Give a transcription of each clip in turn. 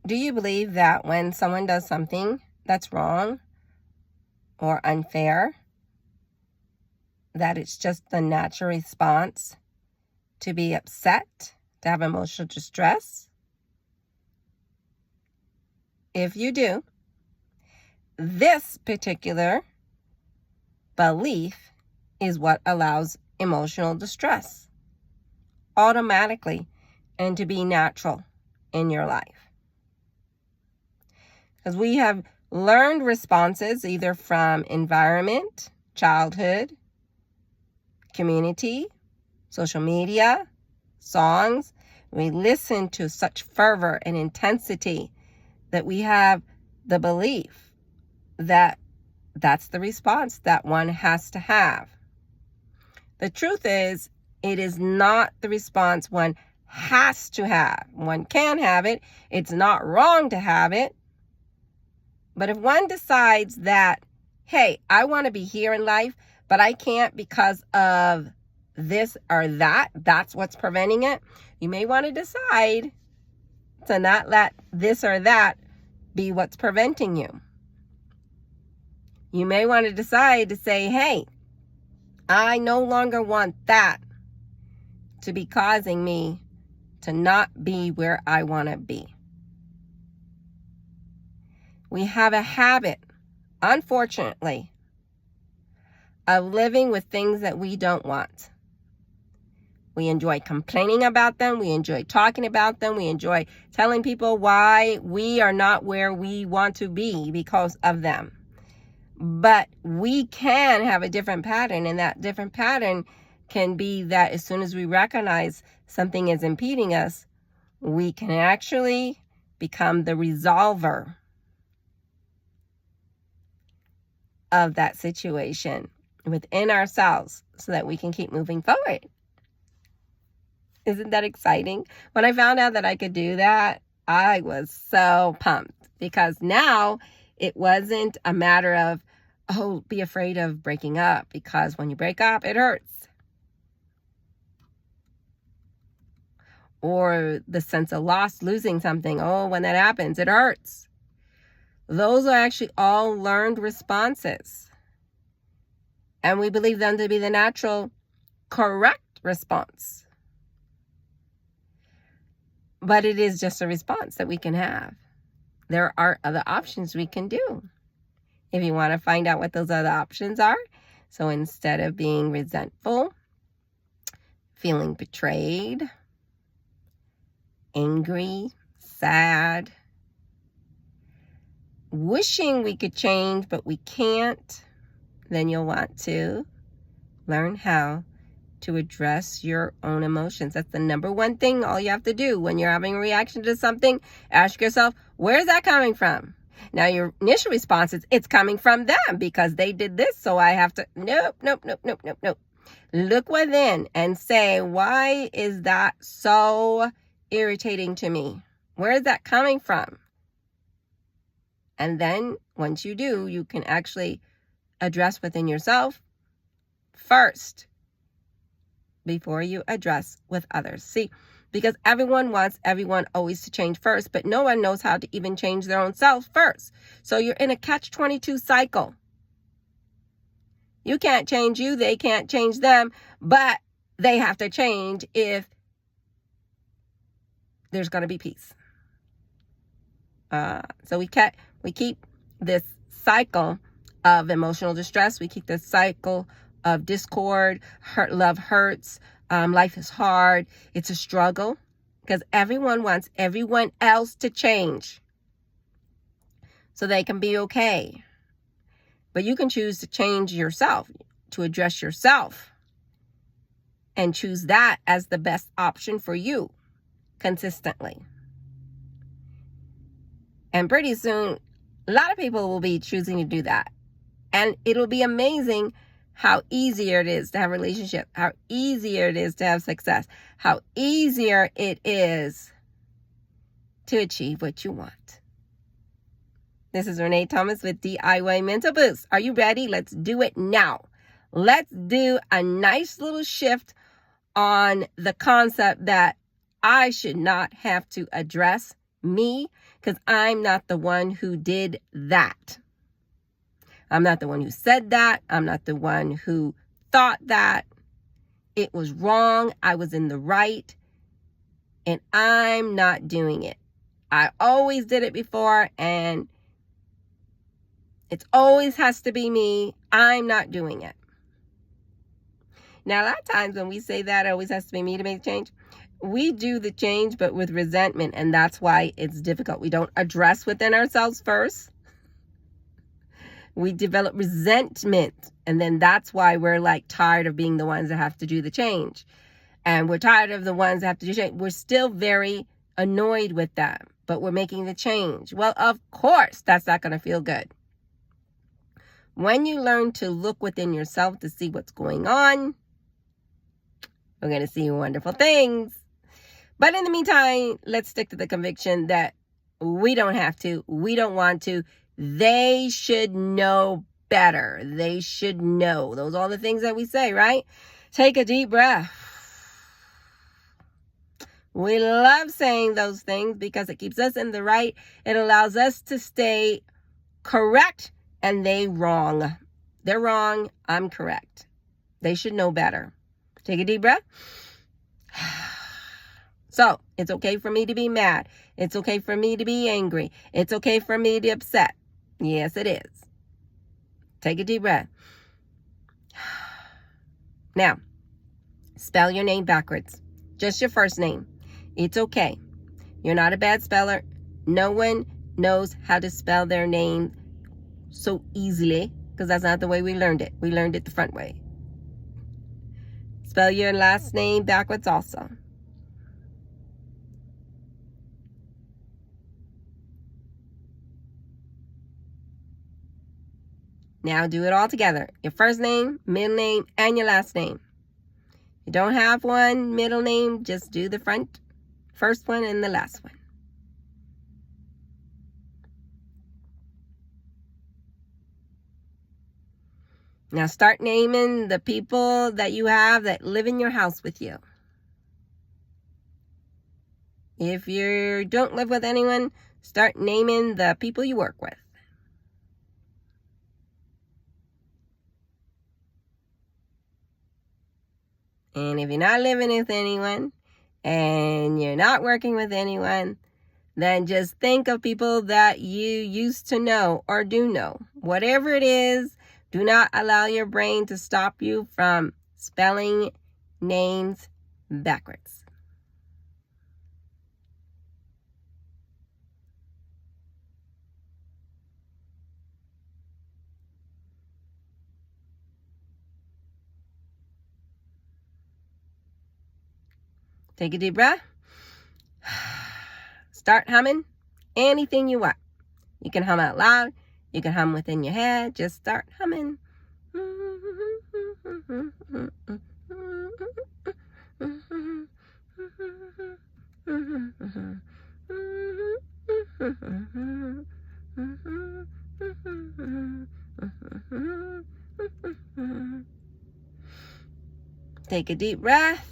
Do you believe that when someone does something that's wrong or unfair, that it's just the natural response to be upset, to have emotional distress? If you do, this particular belief is what allows emotional distress automatically and to be natural in your life. Because we have learned responses either from environment, childhood, community, social media, songs. We listen to such fervor and intensity that we have the belief that that's the response that one has to have. The truth is, it is not the response one has to have. One can have it. It's not wrong to have it. But if one decides that, hey, I want to be here in life, but I can't because of this or that, that's what's preventing it, you may want to decide to not let this or that be what's preventing you. You may want to decide to say, hey, I no longer want that to be causing me to not be where I want to be. We have a habit, unfortunately, of living with things that we don't want. We enjoy complaining about them. We enjoy talking about them. We enjoy telling people why we are not where we want to be because of them. But we can have a different pattern, and that different pattern can be that as soon as we recognize something is impeding us, we can actually become the resolver of that situation within ourselves so that we can keep moving forward. Isn't that exciting? When I found out that I could do that, I was so pumped because now it wasn't a matter of, oh, be afraid of breaking up, because when you break up, it hurts. Or the sense of loss, losing something. Oh, when that happens, it hurts. Those are actually all learned responses. And we believe them to be the natural, correct response. But it is just a response that we can have. There are other options we can do. If you want to find out what those other options are, so instead of being resentful, feeling betrayed, angry, sad, wishing we could change but we can't, then you'll want to learn how to address your own emotions. That's the number one thing all you have to do when you're having a reaction to something. Ask yourself, where's that coming from? Now, your initial response is, it's coming from them because they did this, so I have to, nope. Look within and say, why is that so irritating to me? Where is that coming from? And then once you do, you can actually address within yourself first before you address with others. See, because everyone wants everyone always to change first, but no one knows how to even change their own self first. So you're in a catch-22 cycle. You can't change you, they can't change them, but they have to change if there's going to be peace. So we keep this cycle of emotional distress. We keep this cycle of discord, love hurts, life is hard. It's a struggle because everyone wants everyone else to change so they can be okay. But you can choose to change yourself, to address yourself, and choose that as the best option for you consistently. And pretty soon, a lot of people will be choosing to do that. And it'll be amazing how easier it is to have a relationship, how easier it is to have success, how easier it is to achieve what you want. This is Renee Thomas with DIY Mental Boost. Are you ready? Let's do it now. Let's do a nice little shift on the concept that I should not have to address Me, because I'm not the one who did that. I'm not the one who said that. I'm not the one who thought that. It was wrong. I was in the right. And I'm not doing it. I always did it before, and it always has to be me. I'm not doing it. Now, a lot of times when we say that it always has to be me to make the change, we do the change, but with resentment, and that's why it's difficult. We don't address within ourselves first. We develop resentment, and then that's why we're like tired of being the ones that have to do the change. And we're tired of the ones that have to do change. We're still very annoyed with that, but we're making the change. Well, of course, that's not going to feel good. When you learn to look within yourself to see what's going on, we're going to see wonderful things. But in the meantime, let's stick to the conviction that we don't have to. We don't want to. They should know better. They should know. Those are all the things that we say, right? Take a deep breath. We love saying those things because it keeps us in the right. It allows us to stay correct and they wrong. They're wrong. I'm correct. They should know better. Take a deep breath. So, it's okay for me to be mad. It's okay for me to be angry. It's okay for me to be upset. Yes, it is. Take a deep breath. Now, spell your name backwards. Just your first name. It's okay. You're not a bad speller. No one knows how to spell their name so easily because that's not the way we learned it. We learned it the front way. Spell your last name backwards also. Now do it all together. Your first name, middle name, and your last name. If you don't have one middle name, just do the first one and the last one. Now start naming the people that you have that live in your house with you. If you don't live with anyone, start naming the people you work with. And if you're not living with anyone and you're not working with anyone, then just think of people that you used to know or do know. Whatever it is, do not allow your brain to stop you from spelling names backwards. Take a deep breath. Start humming anything you want. You can hum out loud. You can hum within your head. Just start humming. Take a deep breath.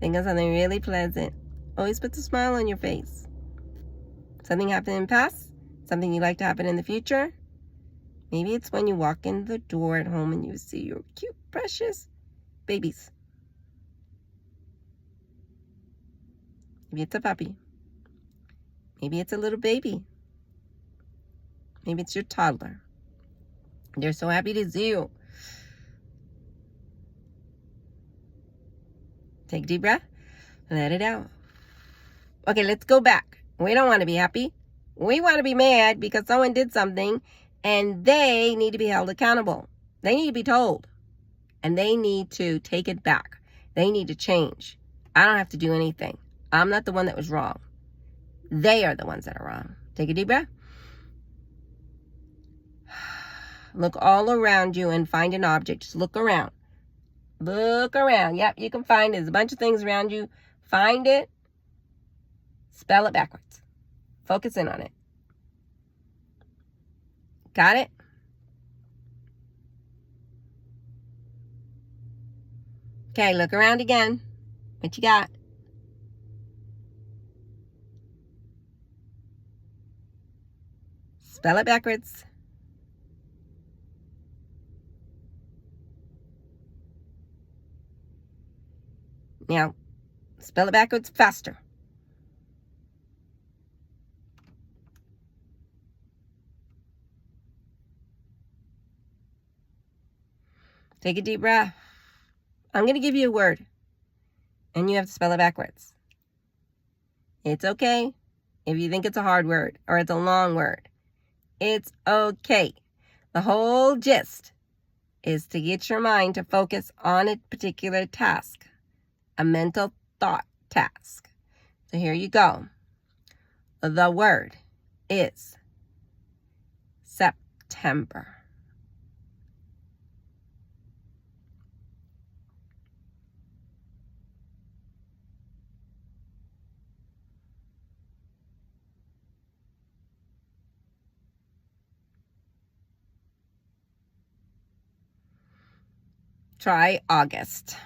Think of something really pleasant. Always put a smile on your face. Something happened in the past? Something you'd like to happen in the future? Maybe it's when you walk in the door at home and you see your cute, precious babies. Maybe it's a puppy. Maybe it's a little baby. Maybe it's your toddler. They're so happy to see you. Take a deep breath. Let it out. Okay, let's go back. We don't want to be happy. We want to be mad because someone did something and they need to be held accountable. They need to be told. And they need to take it back. They need to change. I don't have to do anything. I'm not the one that was wrong. They are the ones that are wrong. Take a deep breath. Look all around you and find an object. Just look around. Look around. Yep, you can find it. There's a bunch of things around you. Find it. Spell it backwards. Focus in on it. Got it? Okay, look around again. What you got? Spell it backwards. Now, spell it backwards faster. Take a deep breath. I'm going to give you a word, and you have to spell it backwards. It's okay if you think it's a hard word or it's a long word. It's okay. The whole gist is to get your mind to focus on a particular task, a mental thought task. So here you go. The word is September. Try August.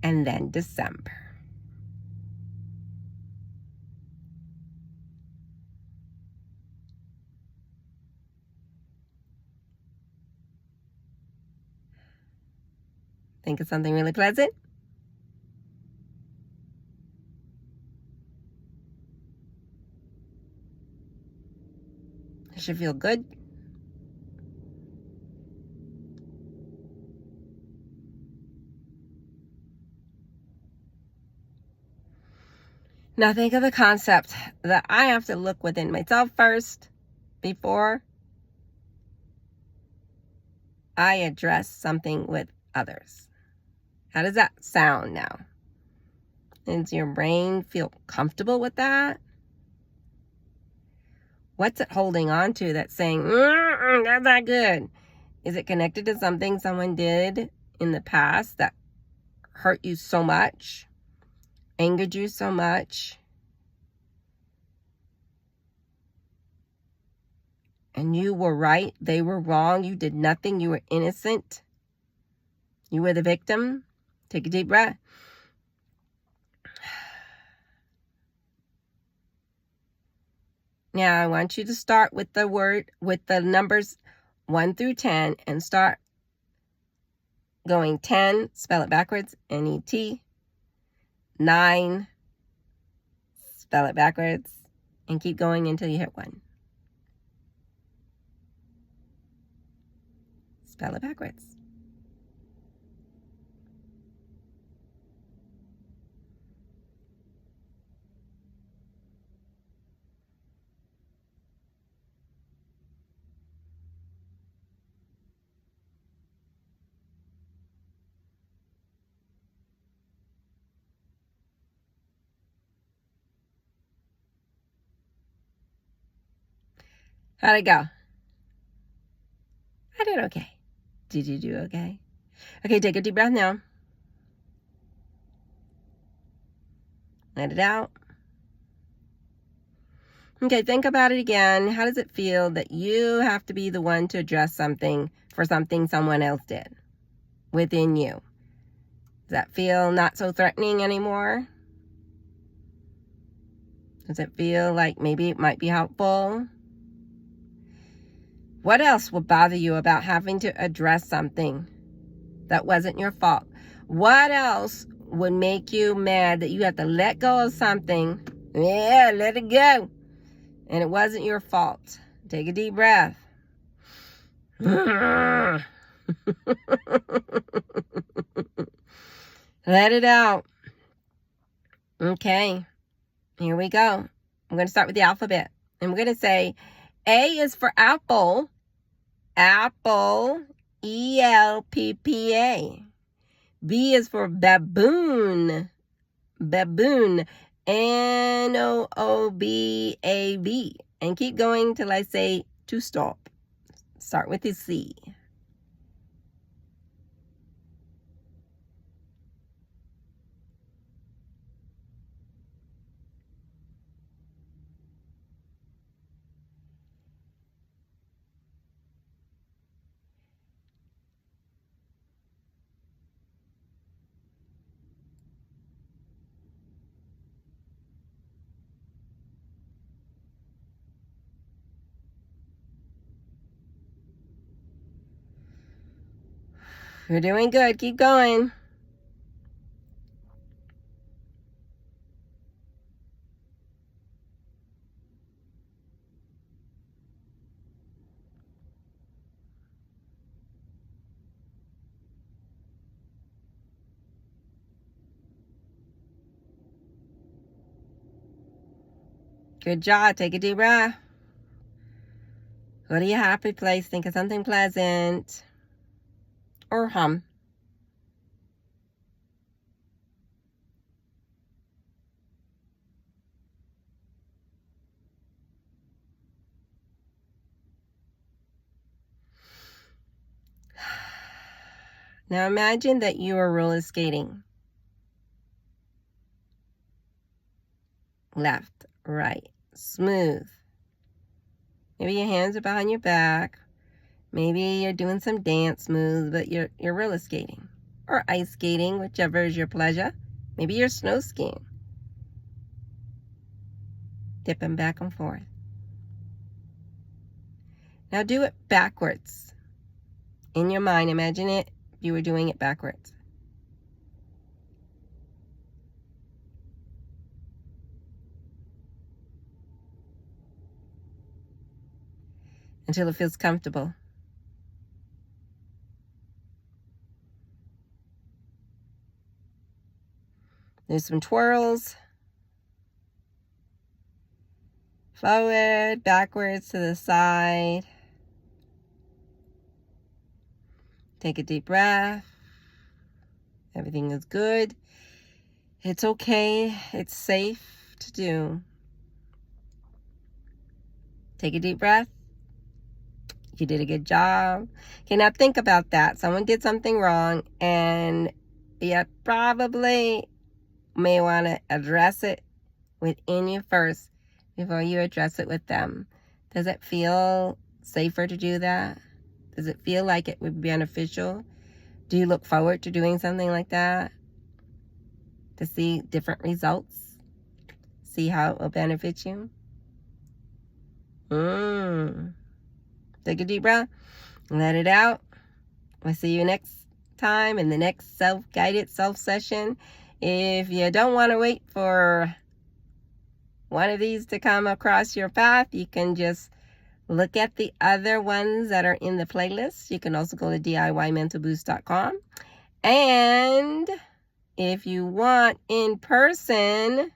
And then December. Think of something really pleasant? It should feel good. Now think of the concept that I have to look within myself first before I address something with others. How does that sound now? Does your brain feel comfortable with that? What's it holding on to that's saying, that's not good? Is it connected to something someone did in the past that hurt you so much, angered you so much, and you were right, they were wrong, you did nothing, you were innocent, you were the victim? Take a deep breath. Now I want you to start with the numbers 1 through 10 and start going 10, spell it backwards, N-E-T, 9, spell it backwards, and keep going until you hit 1. Spell it backwards. How'd it go? I did okay. Did you do okay? Okay, take a deep breath now. Let it out. Okay, think about it again. How does it feel that you have to be the one to address something for something someone else did within you? Does that feel not so threatening anymore? Does it feel like maybe it might be helpful? What else would bother you about having to address something that wasn't your fault? What else would make you mad that you have to let go of something? Yeah, let it go. And it wasn't your fault. Take a deep breath. Let it out. Okay, here we go. I'm going to start with the alphabet. And we're going to say A is for apple. Apple. E-L-P-P-A. B is for baboon. Baboon. N-O-O-B-A-B. And keep going till I say to stop. Start with the C. You're doing good. Keep going. Good job. Take a deep breath. Go to your happy place. Think of something pleasant. Or hum. Now imagine that you are roller skating. Left, right, smooth. Maybe your hands are behind your back. Maybe you're doing some dance moves, but you're roller skating. Or ice skating, whichever is your pleasure. Maybe you're snow skiing. Dipping back and forth. Now do it backwards. In your mind, imagine it, you were doing it backwards. Until it feels comfortable. There's some twirls. Forward, backwards, to the side. Take a deep breath. Everything is good. It's okay. It's safe to do. Take a deep breath. You did a good job. Okay, now think about that. Someone did something wrong, and you probably may want to address it within you first before you address it with them. Does it feel safer to do that? Does it feel like it would be beneficial? Do you look forward to doing something like that? To see different results? See how it will benefit you? Take a deep breath. Let it out. We'll see you next time in the next self-guided self-session. If you don't want to wait for one of these to come across your path, you can just look at the other ones that are in the playlist. You can also go to DIYmentalboost.com. And if you want in-person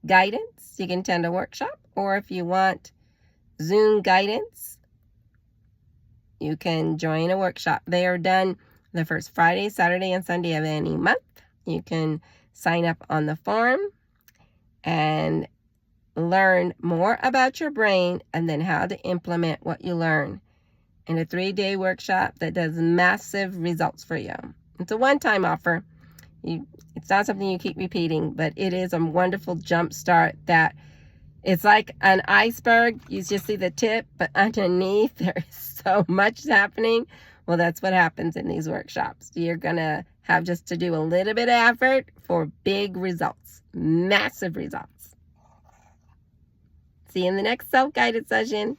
guidance, you can attend a workshop. Or if you want Zoom guidance, you can join a workshop. They are done the first Friday, Saturday, and Sunday of any month. You can sign up on the form and learn more about your brain and then how to implement what you learn in a 3-day workshop that does massive results for you. It's a one-time offer. It's not something you keep repeating, but it is a wonderful jump start that it's like an iceberg. You just see the tip, but underneath there is so much happening. Well, that's what happens in these workshops. You're going to have just to do a little bit of effort for big results, massive results. See you in the next self-guided session.